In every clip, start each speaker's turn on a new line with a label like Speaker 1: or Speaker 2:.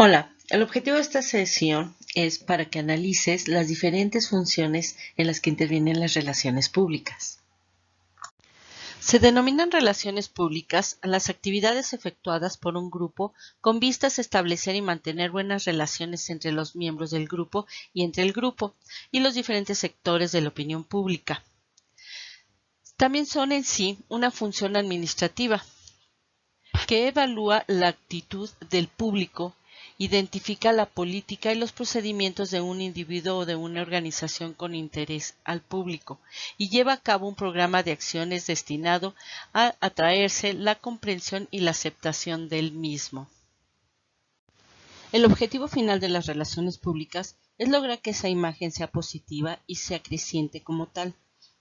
Speaker 1: Hola, el objetivo de esta sesión es para que analices las diferentes funciones en las que intervienen las relaciones públicas. Se denominan relaciones públicas a las actividades efectuadas por un grupo con vistas a establecer y mantener buenas relaciones entre los miembros del grupo y entre el grupo y los diferentes sectores de la opinión pública. También son en sí una función administrativa que evalúa la actitud del público, identifica la política y los procedimientos de un individuo o de una organización con interés al público y lleva a cabo un programa de acciones destinado a atraerse la comprensión y la aceptación del mismo. El objetivo final de las relaciones públicas es lograr que esa imagen sea positiva y sea creciente como tal,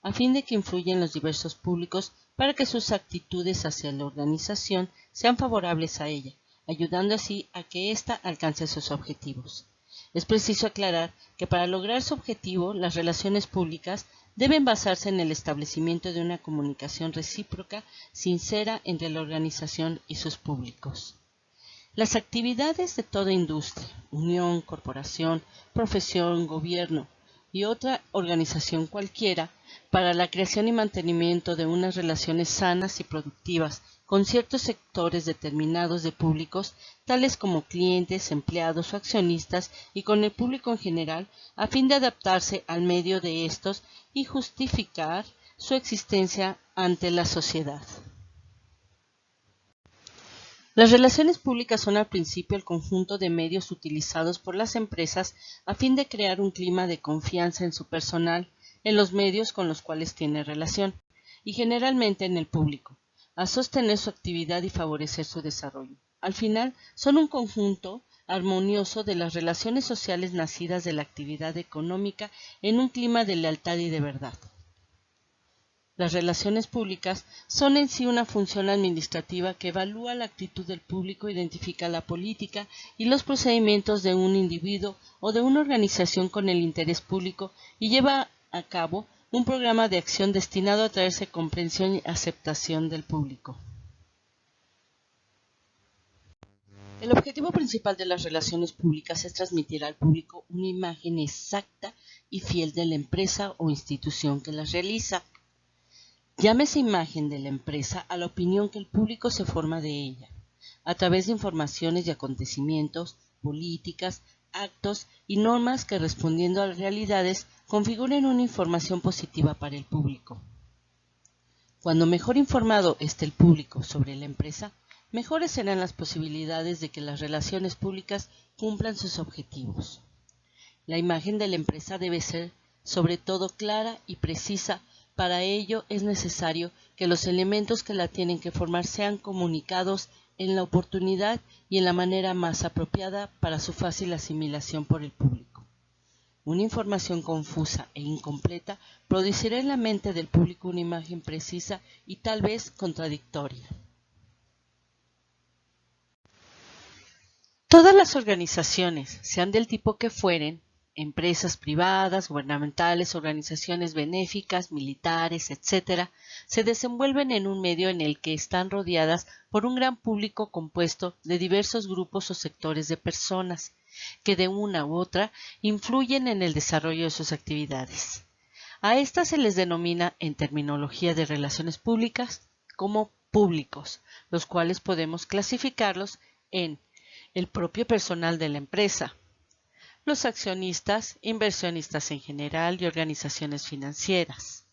Speaker 1: a fin de que influya en los diversos públicos para que sus actitudes hacia la organización sean favorables a ella, ayudando así a que ésta alcance sus objetivos. Es preciso aclarar que para lograr su objetivo, las relaciones públicas deben basarse en el establecimiento de una comunicación recíproca, sincera entre la organización y sus públicos. Las actividades de toda industria, unión, corporación, profesión, gobierno y otra organización cualquiera para la creación y mantenimiento de unas relaciones sanas y productivas con ciertos sectores determinados de públicos, tales como clientes, empleados o accionistas, y con el público en general, a fin de adaptarse al medio de estos y justificar su existencia ante la sociedad. Las relaciones públicas son al principio el conjunto de medios utilizados por las empresas a fin de crear un clima de confianza en su personal, en los medios con los cuales tiene relación, y generalmente en el público, a sostener su actividad y favorecer su desarrollo. Al final, son un conjunto armonioso de las relaciones sociales nacidas de la actividad económica en un clima de lealtad y de verdad. Las relaciones públicas son en sí una función administrativa que evalúa la actitud del público, identifica la política y los procedimientos de un individuo o de una organización con el interés público y lleva a cabo un programa de acción destinado a atraerse comprensión y aceptación del público. El objetivo principal de las relaciones públicas es transmitir al público una imagen exacta y fiel de la empresa o institución que las realiza. Llámese imagen de la empresa a la opinión que el público se forma de ella, a través de informaciones y acontecimientos, políticas, actos y normas que, respondiendo a las realidades, configuren una información positiva para el público. Cuando mejor informado esté el público sobre la empresa, mejores serán las posibilidades de que las relaciones públicas cumplan sus objetivos. La imagen de la empresa debe ser, sobre todo, clara y precisa. Para ello es necesario que los elementos que la tienen que formar sean comunicados en la oportunidad y en la manera más apropiada para su fácil asimilación por el público. Una información confusa e incompleta producirá en la mente del público una imagen precisa y tal vez contradictoria. Todas las organizaciones, sean del tipo que fueren, empresas privadas, gubernamentales, organizaciones benéficas, militares, etc., se desenvuelven en un medio en el que están rodeadas por un gran público compuesto de diversos grupos o sectores de personas, que de una u otra influyen en el desarrollo de sus actividades. A estas se les denomina, en terminología de relaciones públicas, como públicos, los cuales podemos clasificarlos en el propio personal de la empresa, los accionistas, inversionistas en general y organizaciones financieras,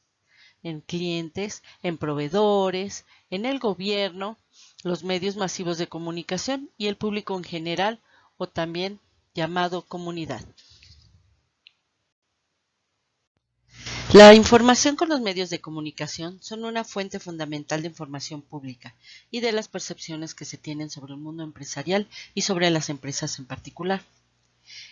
Speaker 1: en clientes, en proveedores, en el gobierno, los medios masivos de comunicación y el público en general, o también llamado comunidad. La información con los medios de comunicación son una fuente fundamental de información pública y de las percepciones que se tienen sobre el mundo empresarial y sobre las empresas en particular.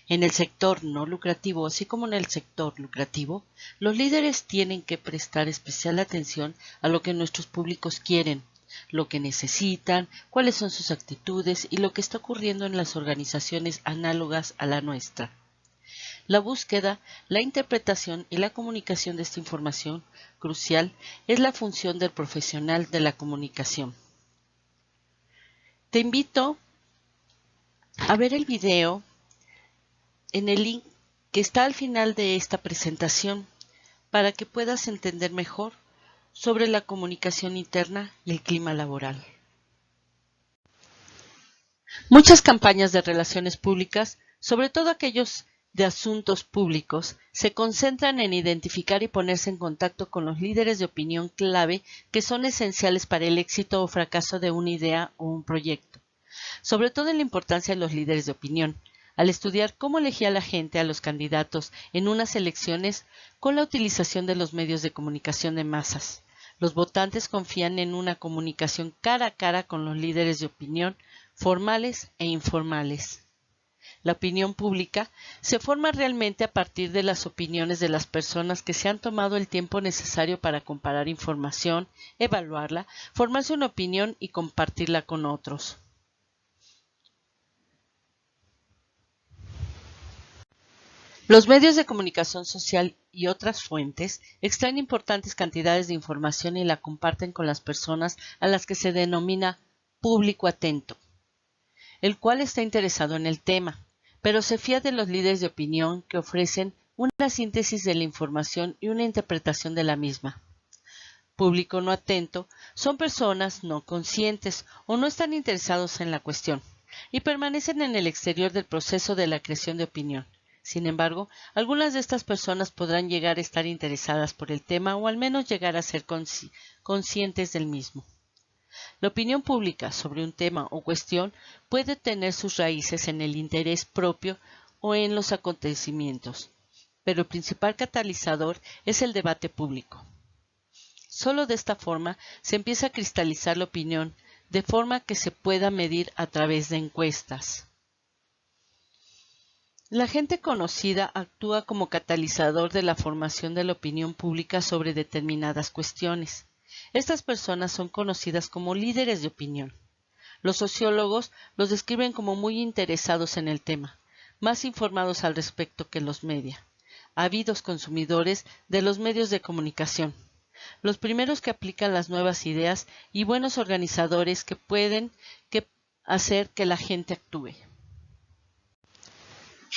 Speaker 1: En el sector no lucrativo, así como en el sector lucrativo, los líderes tienen que prestar especial atención a lo que nuestros públicos quieren, lo que necesitan, cuáles son sus actitudes y lo que está ocurriendo en las organizaciones análogas a la nuestra. La búsqueda, la interpretación y la comunicación de esta información crucial es la función del profesional de la comunicación. Te invito a ver el video en el link que está al final de esta presentación para que puedas entender mejor sobre la comunicación interna y el clima laboral. Muchas campañas de relaciones públicas, sobre todo aquellos de asuntos públicos, se concentran en identificar y ponerse en contacto con los líderes de opinión clave que son esenciales para el éxito o fracaso de una idea o un proyecto. Sobre todo en la importancia de los líderes de opinión, al estudiar cómo elegía la gente a los candidatos en unas elecciones con la utilización de los medios de comunicación de masas. Los votantes confían en una comunicación cara a cara con los líderes de opinión, formales e informales. La opinión pública se forma realmente a partir de las opiniones de las personas que se han tomado el tiempo necesario para comparar información, evaluarla, formarse una opinión y compartirla con otros. Los medios de comunicación social y otras fuentes extraen importantes cantidades de información y la comparten con las personas a las que se denomina público atento, el cual está interesado en el tema, pero se fía de los líderes de opinión que ofrecen una síntesis de la información y una interpretación de la misma. Público no atento son personas no conscientes o no están interesados en la cuestión y permanecen en el exterior del proceso de la creación de opinión. Sin embargo, algunas de estas personas podrán llegar a estar interesadas por el tema o al menos llegar a ser conscientes del mismo. La opinión pública sobre un tema o cuestión puede tener sus raíces en el interés propio o en los acontecimientos, pero el principal catalizador es el debate público. Solo de esta forma se empieza a cristalizar la opinión, de forma que se pueda medir a través de encuestas. La gente conocida actúa como catalizador de la formación de la opinión pública sobre determinadas cuestiones. Estas personas son conocidas como líderes de opinión. Los sociólogos los describen como muy interesados en el tema, más informados al respecto que los media, ávidos consumidores de los medios de comunicación, los primeros que aplican las nuevas ideas y buenos organizadores que pueden hacer que la gente actúe.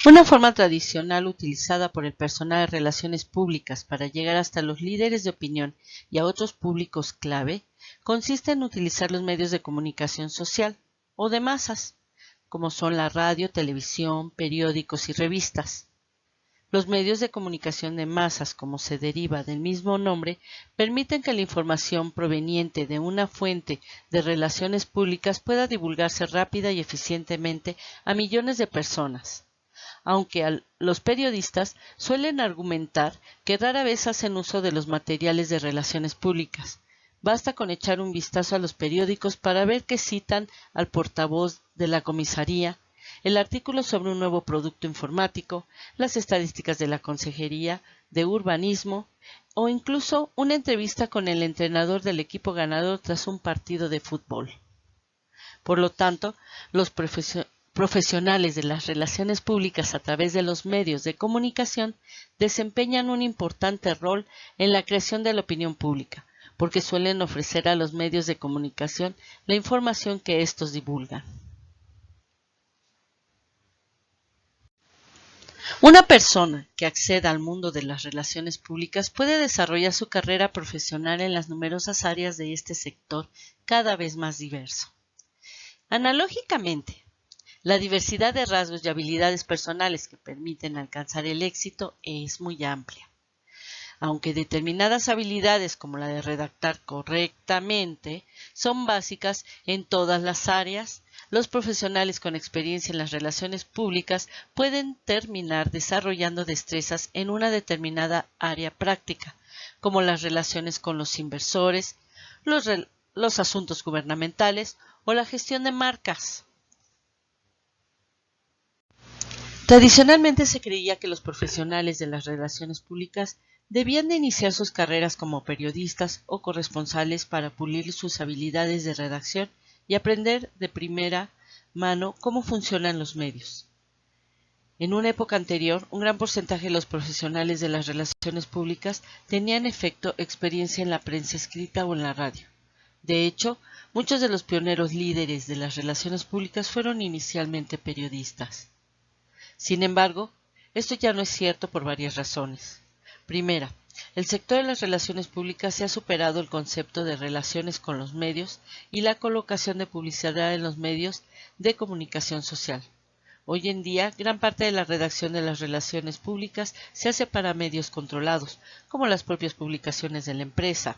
Speaker 1: Una forma tradicional utilizada por el personal de relaciones públicas para llegar hasta los líderes de opinión y a otros públicos clave consiste en utilizar los medios de comunicación social o de masas, como son la radio, televisión, periódicos y revistas. Los medios de comunicación de masas, como se deriva del mismo nombre, permiten que la información proveniente de una fuente de relaciones públicas pueda divulgarse rápida y eficientemente a millones de personas. Aunque los periodistas suelen argumentar que rara vez hacen uso de los materiales de relaciones públicas. Basta con echar un vistazo a los periódicos para ver que citan al portavoz de la comisaría, el artículo sobre un nuevo producto informático, las estadísticas de la Consejería de Urbanismo o incluso una entrevista con el entrenador del equipo ganador tras un partido de fútbol. Por lo tanto, los profesionales de las relaciones públicas a través de los medios de comunicación desempeñan un importante rol en la creación de la opinión pública, porque suelen ofrecer a los medios de comunicación la información que estos divulgan. Una persona que acceda al mundo de las relaciones públicas puede desarrollar su carrera profesional en las numerosas áreas de este sector cada vez más diverso. Analógicamente, la diversidad de rasgos y habilidades personales que permiten alcanzar el éxito es muy amplia. Aunque determinadas habilidades como la de redactar correctamente son básicas en todas las áreas, los profesionales con experiencia en las relaciones públicas pueden terminar desarrollando destrezas en una determinada área práctica, como las relaciones con los inversores, los asuntos gubernamentales o la gestión de marcas. Tradicionalmente se creía que los profesionales de las relaciones públicas debían de iniciar sus carreras como periodistas o corresponsales para pulir sus habilidades de redacción y aprender de primera mano cómo funcionan los medios. En una época anterior, un gran porcentaje de los profesionales de las relaciones públicas tenían en efecto experiencia en la prensa escrita o en la radio. De hecho, muchos de los pioneros líderes de las relaciones públicas fueron inicialmente periodistas. Sin embargo, esto ya no es cierto por varias razones. Primera, el sector de las relaciones públicas se ha superado el concepto de relaciones con los medios y la colocación de publicidad en los medios de comunicación social. Hoy en día, gran parte de la redacción de las relaciones públicas se hace para medios controlados, como las propias publicaciones de la empresa,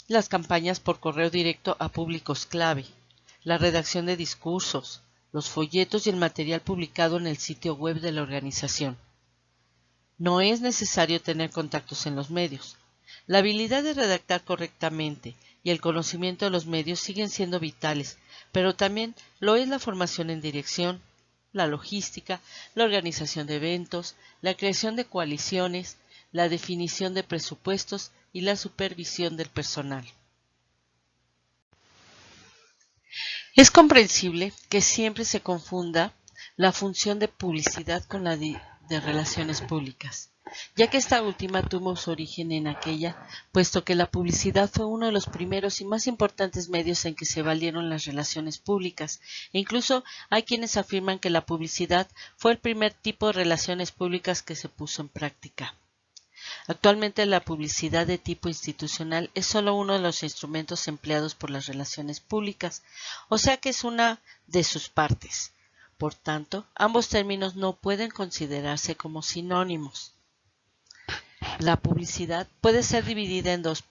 Speaker 1: las campañas por correo directo a públicos clave, la redacción de discursos, los folletos y el material publicado en el sitio web de la organización. No es necesario tener contactos en los medios. La habilidad de redactar correctamente y el conocimiento de los medios siguen siendo vitales, pero también lo es la formación en dirección, la logística, la organización de eventos, la creación de coaliciones, la definición de presupuestos y la supervisión del personal. Es comprensible que siempre se confunda la función de publicidad con la de relaciones públicas, ya que esta última tuvo su origen en aquella, puesto que la publicidad fue uno de los primeros y más importantes medios en que se valieron las relaciones públicas, e incluso hay quienes afirman que la publicidad fue el primer tipo de relaciones públicas que se puso en práctica. Actualmente la publicidad de tipo institucional es solo uno de los instrumentos empleados por las relaciones públicas, o sea que es una de sus partes. Por tanto, ambos términos no pueden considerarse como sinónimos. La publicidad puede ser dividida en dos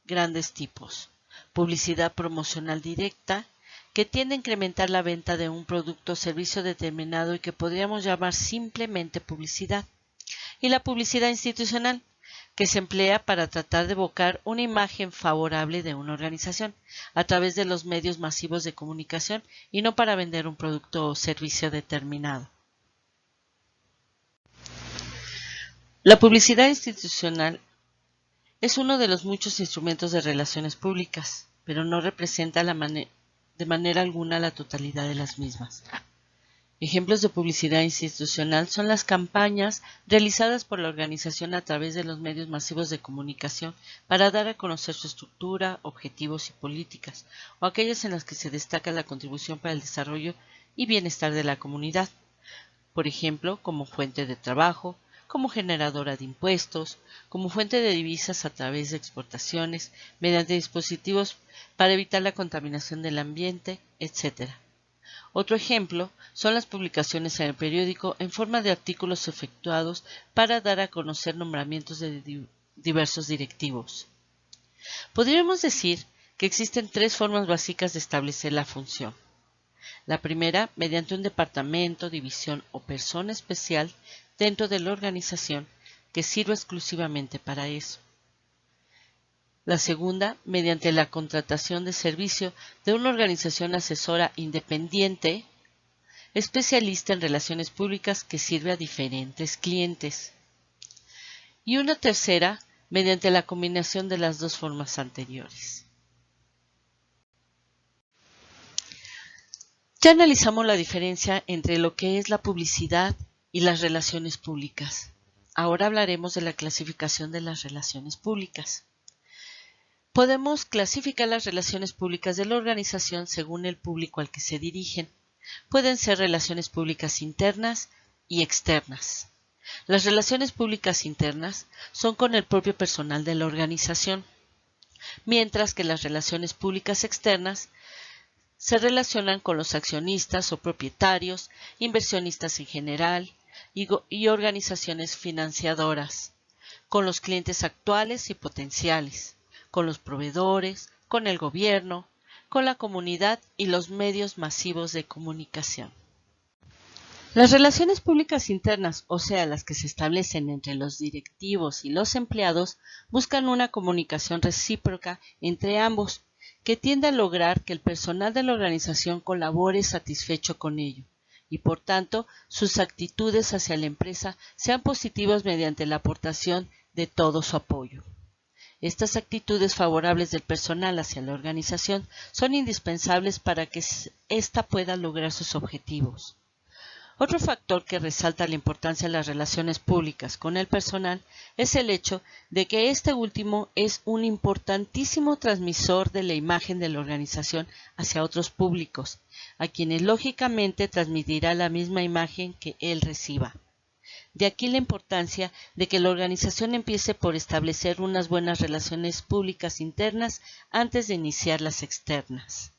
Speaker 1: grandes tipos. Publicidad promocional directa, que tiende a incrementar la venta de un producto o servicio determinado y que podríamos llamar simplemente publicidad. Y la publicidad institucional, que se emplea para tratar de evocar una imagen favorable de una organización a través de los medios masivos de comunicación y no para vender un producto o servicio determinado. La publicidad institucional es uno de los muchos instrumentos de relaciones públicas, pero no representa de manera alguna la totalidad de las mismas. Ejemplos de publicidad institucional son las campañas realizadas por la organización a través de los medios masivos de comunicación para dar a conocer su estructura, objetivos y políticas, o aquellas en las que se destaca la contribución para el desarrollo y bienestar de la comunidad, por ejemplo, como fuente de trabajo, como generadora de impuestos, como fuente de divisas a través de exportaciones, mediante dispositivos para evitar la contaminación del ambiente, etc. Otro ejemplo son las publicaciones en el periódico en forma de artículos efectuados para dar a conocer nombramientos de diversos directivos. Podríamos decir que existen tres formas básicas de establecer la función. La primera, mediante un departamento, división o persona especial dentro de la organización que sirva exclusivamente para eso. La segunda, mediante la contratación de servicio de una organización asesora independiente, especialista en relaciones públicas que sirve a diferentes clientes. Y una tercera, mediante la combinación de las dos formas anteriores. Ya analizamos la diferencia entre lo que es la publicidad y las relaciones públicas. Ahora hablaremos de la clasificación de las relaciones públicas. Podemos clasificar las relaciones públicas de la organización según el público al que se dirigen. Pueden ser relaciones públicas internas y externas. Las relaciones públicas internas son con el propio personal de la organización, mientras que las relaciones públicas externas se relacionan con los accionistas o propietarios, inversionistas en general y organizaciones financiadoras, con los clientes actuales y potenciales, con los proveedores, con el gobierno, con la comunidad y los medios masivos de comunicación. Las relaciones públicas internas, o sea, las que se establecen entre los directivos y los empleados, buscan una comunicación recíproca entre ambos, que tiende a lograr que el personal de la organización colabore satisfecho con ello, y por tanto sus actitudes hacia la empresa sean positivas mediante la aportación de todo su apoyo. Estas actitudes favorables del personal hacia la organización son indispensables para que ésta pueda lograr sus objetivos. Otro factor que resalta la importancia de las relaciones públicas con el personal es el hecho de que este último es un importantísimo transmisor de la imagen de la organización hacia otros públicos, a quienes lógicamente transmitirá la misma imagen que él reciba. De aquí la importancia de que la organización empiece por establecer unas buenas relaciones públicas internas antes de iniciar las externas.